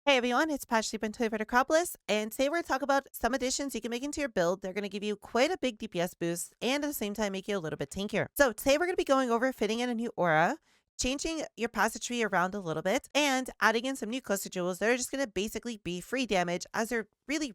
Hey everyone, it's Patch Sleep and Toy for Necropolis, and today we're going to talk about some additions you can make into your build. They're going to give you quite a big DPS boost and at the same time make you a little bit tankier. So today we're going to be going over fitting in a new aura, changing your passage tree around a little bit, and adding in some new cluster jewels that are just going to basically be free damage as they're really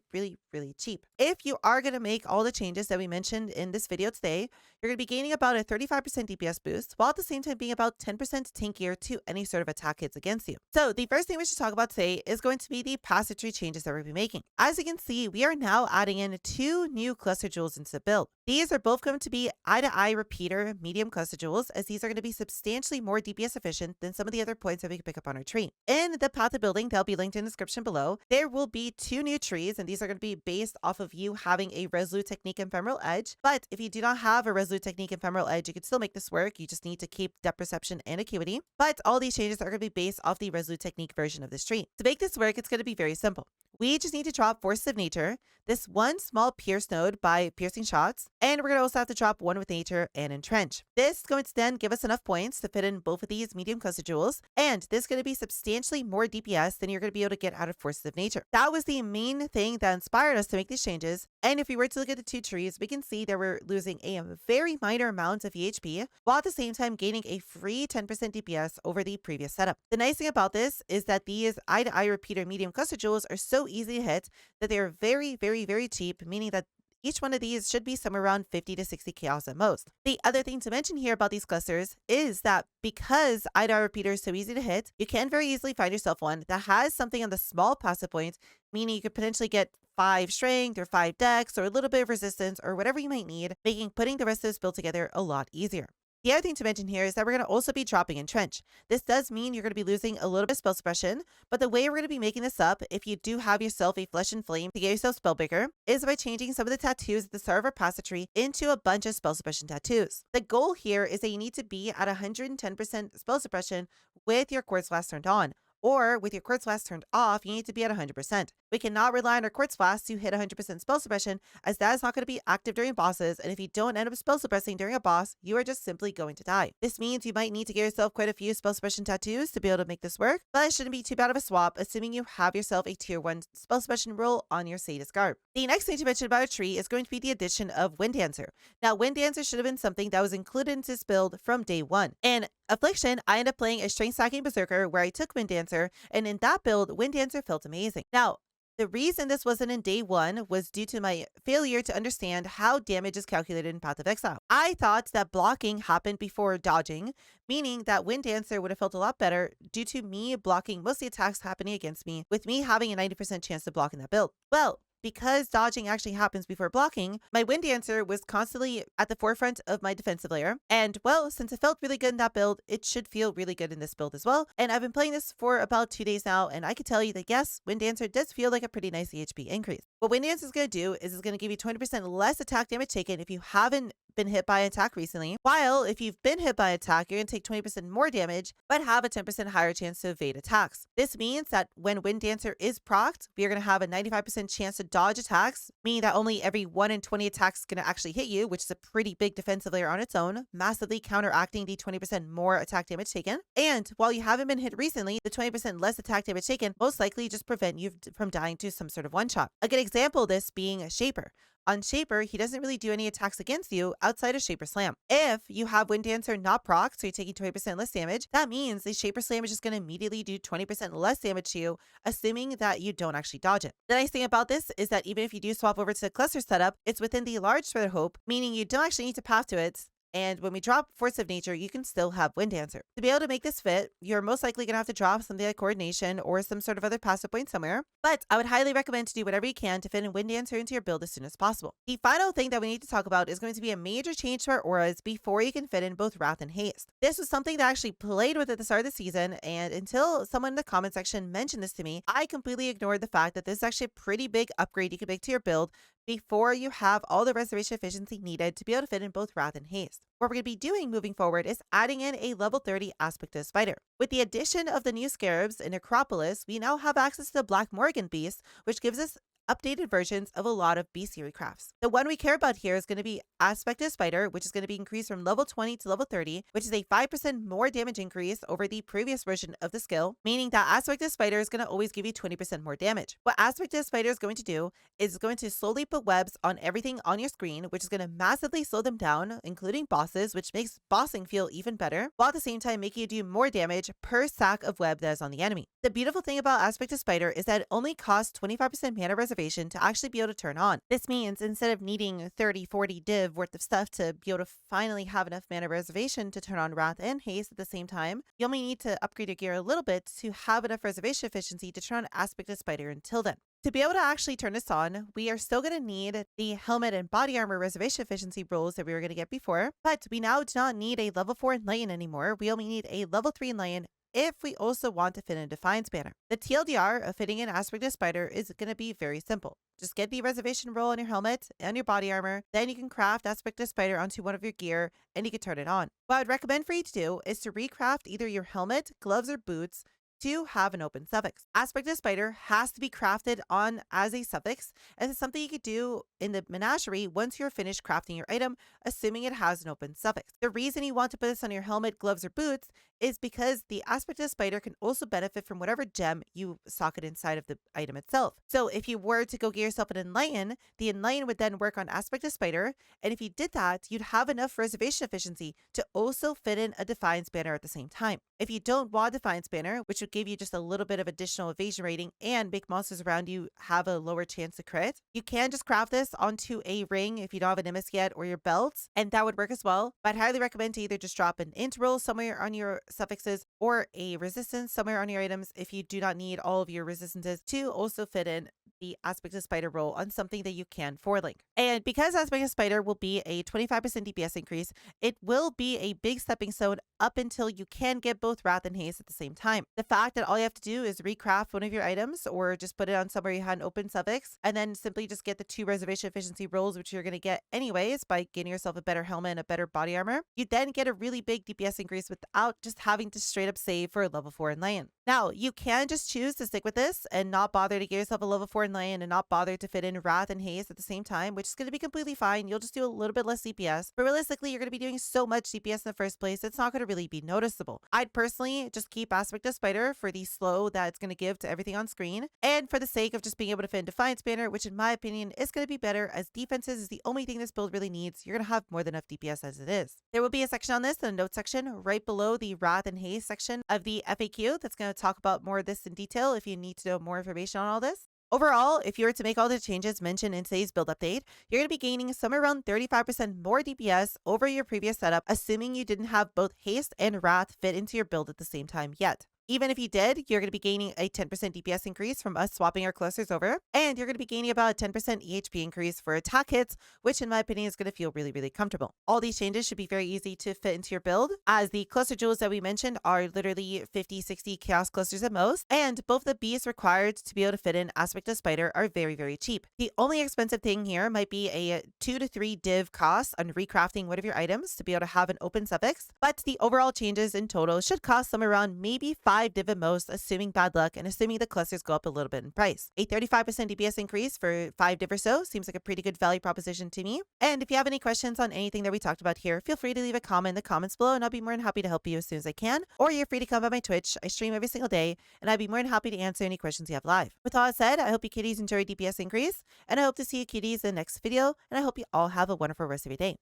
cheap. If you are going to make all the changes that we mentioned in this video today, you're going to be gaining about a 35% DPS boost, while at the same time being about 10% tankier to any sort of attack hits against you. So the first thing we should talk about today is going to be the passage tree changes that we'll be making. As you can see, we are now adding in 2 new cluster jewels into the build. These are both going to be eye-to-eye repeater medium cluster jewels, as these are going to be substantially more DPS efficient than some of the other points that we can pick up on our tree. In the path of building, they'll be linked in the description below. There will be 2 new trees, and these are going to be based off of you having a Resolute Technique Ephemeral Edge. But if you do not have a Resolute Technique Ephemeral Edge, you can still make this work. You just need to keep depth perception and acuity. But all these changes are going to be based off the Resolute Technique version of this tree. To make this work, it's going to be very simple. We just need to drop Forces of Nature, this 1 small Pierce node by piercing shots, and we're going to also have to drop 1 with Nature and Entrench. This is going to then give us enough points to fit in both of these medium cluster jewels, and this is going to be substantially more DPS than you're going to be able to get out of Forces of Nature. That was the main thing that inspired us to make these changes, and if we were to look at the 2 trees, we can see that we're losing a very minor amount of EHP, while at the same time gaining a free 10% DPS over the previous setup. The nice thing about this is that these eye-to-eye repeater medium cluster jewels are so easy to hit that they are very cheap, meaning that each one of these should be somewhere around 50 to 60 chaos at most. The other thing to mention here about these clusters is that because eye-to-eye repeater is so easy to hit, you can very easily find yourself one that has something on the small passive points, meaning you could potentially get 5 strength or 5 dex or a little bit of resistance or whatever you might need, making putting the rest of this build together a lot easier. The other thing to mention here is that we're going to also be dropping Entrench. This does mean you're going to be losing a little bit of spell suppression, but the way we're going to be making this up, if you do have yourself a Flesh and Flame to get yourself Spellbreaker, is by changing some of the tattoos at the start of our passage tree into a bunch of spell suppression tattoos. The goal here is that you need to be at 110% spell suppression with your Quartz Flask turned on. Or with your Quartz Flask turned off, you need to be at 100%. We cannot rely on our Quartz Flask to hit 100% spell suppression, as that is not going to be active during bosses, and if you don't end up spell suppressing during a boss, you are just simply going to die. This means you might need to get yourself quite a few spell suppression tattoos to be able to make this work, but it shouldn't be too bad of a swap, assuming you have yourself a tier 1 spell suppression roll on your Sadist Garb. The next thing to mention about a tree is going to be the addition of Wind Dancer. Now, Wind Dancer should have been something that was included into this build from day 1. And Affliction, I ended up playing a Strength Stacking Berserker where I took Wind Dancer, and in that build, Wind Dancer felt amazing. Now, the reason this wasn't in day 1 was due to my failure to understand how damage is calculated in Path of Exile. I thought that blocking happened before dodging, meaning that Wind Dancer would have felt a lot better due to me blocking most of the attacks happening against me, with me having a 90% chance to block in that build. Well, because dodging actually happens before blocking, my Wind Dancer was constantly at the forefront of my defensive layer. And well, since it felt really good in that build, it should feel really good in this build as well. And I've been playing this for about 2 days now, and I can tell you that yes, Wind Dancer does feel like a pretty nice EHP increase. What Wind Dancer is going to do is it's going to give you 20% less attack damage taken if you haven't been hit by an attack recently, while if you've been hit by an attack, you're going to take 20% more damage, but have a 10% higher chance to evade attacks. This means that when Wind Dancer is procced, we are going to have a 95% chance to dodge attacks, meaning that only every 1 in 20 attacks is going to actually hit you, which is a pretty big defensive layer on its own, massively counteracting the 20% more attack damage taken. And while you haven't been hit recently, the 20% less attack damage taken most likely just prevent you from dying to some sort of one-shot. A good example of this being a Shaper. On Shaper, he doesn't really do any attacks against you outside of Shaper Slam. If you have Wind Dancer not proc, so you're taking 20% less damage, that means the Shaper Slam is just going to immediately do 20% less damage to you, assuming that you don't actually dodge it. The nice thing about this is that even if you do swap over to the cluster setup, it's within the large spread of hope, meaning you don't actually need to path to it. And when we drop Force of Nature, you can still have Wind Dancer. To be able to make this fit, you're most likely going to have to drop something like Coordination or some sort of other passive point somewhere. But I would highly recommend to do whatever you can to fit in Wind Dancer into your build as soon as possible. The final thing that we need to talk about is going to be a major change to our auras before you can fit in both Wrath and Haste. This was something that I actually played with at the start of the season, and until someone in the comment section mentioned this to me, I completely ignored the fact that this is actually a pretty big upgrade you can make to your build before you have all the reservation efficiency needed to be able to fit in both Wrath and Haste. What we're going to be doing moving forward is adding in a level 30 aspect to the spider. With the addition of the new scarabs in Necropolis, we now have access to the Black Morgan Beast, which gives us updated versions of a lot of bestiary crafts. The one we care about here is going to be Aspect of Spider, which is going to be increased from level 20 to level 30, which is a 5% more damage increase over the previous version of the skill, meaning that Aspect of Spider is going to always give you 20% more damage. What Aspect of Spider is going to do is going to slowly put webs on everything on your screen, which is going to massively slow them down, including bosses, which makes bossing feel even better, while at the same time making you do more damage per stack of web that is on the enemy. The beautiful thing about Aspect of Spider is that it only costs 25% mana reservation to actually be able to turn on. This means instead of needing 30-40 div worth of stuff to be able to finally have enough mana reservation to turn on Wrath and Haste at the same time, you only need to upgrade your gear a little bit to have enough reservation efficiency to turn on Aspect of Spider until then. To be able to actually turn this on, we are still going to need the helmet and body armor reservation efficiency rolls that we were going to get before, but we now do not need a level 4 Enlighten anymore. We only need a level 3 Enlighten if we also want to fit in a Defiance banner. The TLDR of fitting in Aspect of Spider is going to be very simple. Just get the reservation roll on your helmet and your body armor, then you can craft Aspect of Spider onto one of your gear and you can turn it on. What I'd recommend for you to do is to recraft either your helmet, gloves, or boots to have an open suffix. Aspect of Spider has to be crafted on as a suffix, and it's something you could do in the menagerie once you're finished crafting your item, assuming it has an open suffix. The reason you want to put this on your helmet, gloves, or boots is because the Aspect of Spider can also benefit from whatever gem you socket inside of the item itself. So if you were to go get yourself an Enlighten, the Enlighten would then work on Aspect of Spider, and if you did that, you'd have enough reservation efficiency to also fit in a Defiance banner at the same time. If you don't want Defiance banner, which would give you just a little bit of additional evasion rating and make monsters around you have a lower chance to crit, you can just craft this onto a ring if you don't have an Nimbus yet, or your belt, and that would work as well. But I'd highly recommend to either just drop an int roll somewhere on your suffixes or a resistance somewhere on your items if you do not need all of your resistances to also fit in the Aspect of Spider roll on something that you can forlink. And because Aspect of Spider will be a 25% DPS increase, it will be a big stepping stone up until you can get both Wrath and Haste at the same time. The fact that all you have to do is recraft one of your items or just put it on somewhere you had an open suffix and then simply just get the 2 reservation efficiency rolls, which you're going to get anyways by getting yourself a better helmet and a better body armor, you then get a really big DPS increase without just having to straight up save for a level 4 Enlighten. Now, you can just choose to stick with this and not bother to get yourself a level 4 Enlighten and not bother to fit in Wrath and Haste at the same time, which is going to be completely fine. You'll just do a little bit less DPS, but realistically, you're going to be doing so much DPS in the first place, it's not going to really be noticeable. I'd personally just keep Aspect of Spider for the slow that it's going to give to everything on screen, and for the sake of just being able to fit in Defiance banner, which in my opinion is going to be better as defenses is the only thing this build really needs. You're going to have more than enough DPS as it is. There will be a section on this in the notes section right below the Wrath and Haste section of the FAQ that's going to talk about more of this in detail if you need to know more information on all this. Overall, if you were to make all the changes mentioned in today's build update, you're going to be gaining somewhere around 35% more DPS over your previous setup, assuming you didn't have both Haste and Wrath fit into your build at the same time yet. Even if you did, you're going to be gaining a 10% DPS increase from us swapping our clusters over, and you're going to be gaining about a 10% EHP increase for attack hits, which in my opinion is going to feel really, really comfortable. All these changes should be very easy to fit into your build, as the cluster jewels that we mentioned are literally 50-60 chaos clusters at most, and both the beasts required to be able to fit in Aspect of Spider are very, very cheap. The only expensive thing here might be a 2 to 3 div cost on recrafting one of your items to be able to have an open suffix, but the overall changes in total should cost somewhere around maybe 5 div at most, assuming bad luck and assuming the clusters go up a little bit in price. A 35% DPS increase for 5 div or so seems like a pretty good value proposition to me. And if you have any questions on anything that we talked about here, feel free to leave a comment in the comments below and I'll be more than happy to help you as soon as I can. Or you're free to come by my Twitch. I stream every single day and I'd be more than happy to answer any questions you have live. With all that said, I hope you kitties enjoy DPS increase and I hope to see you kitties in the next video and I hope you all have a wonderful rest of your day.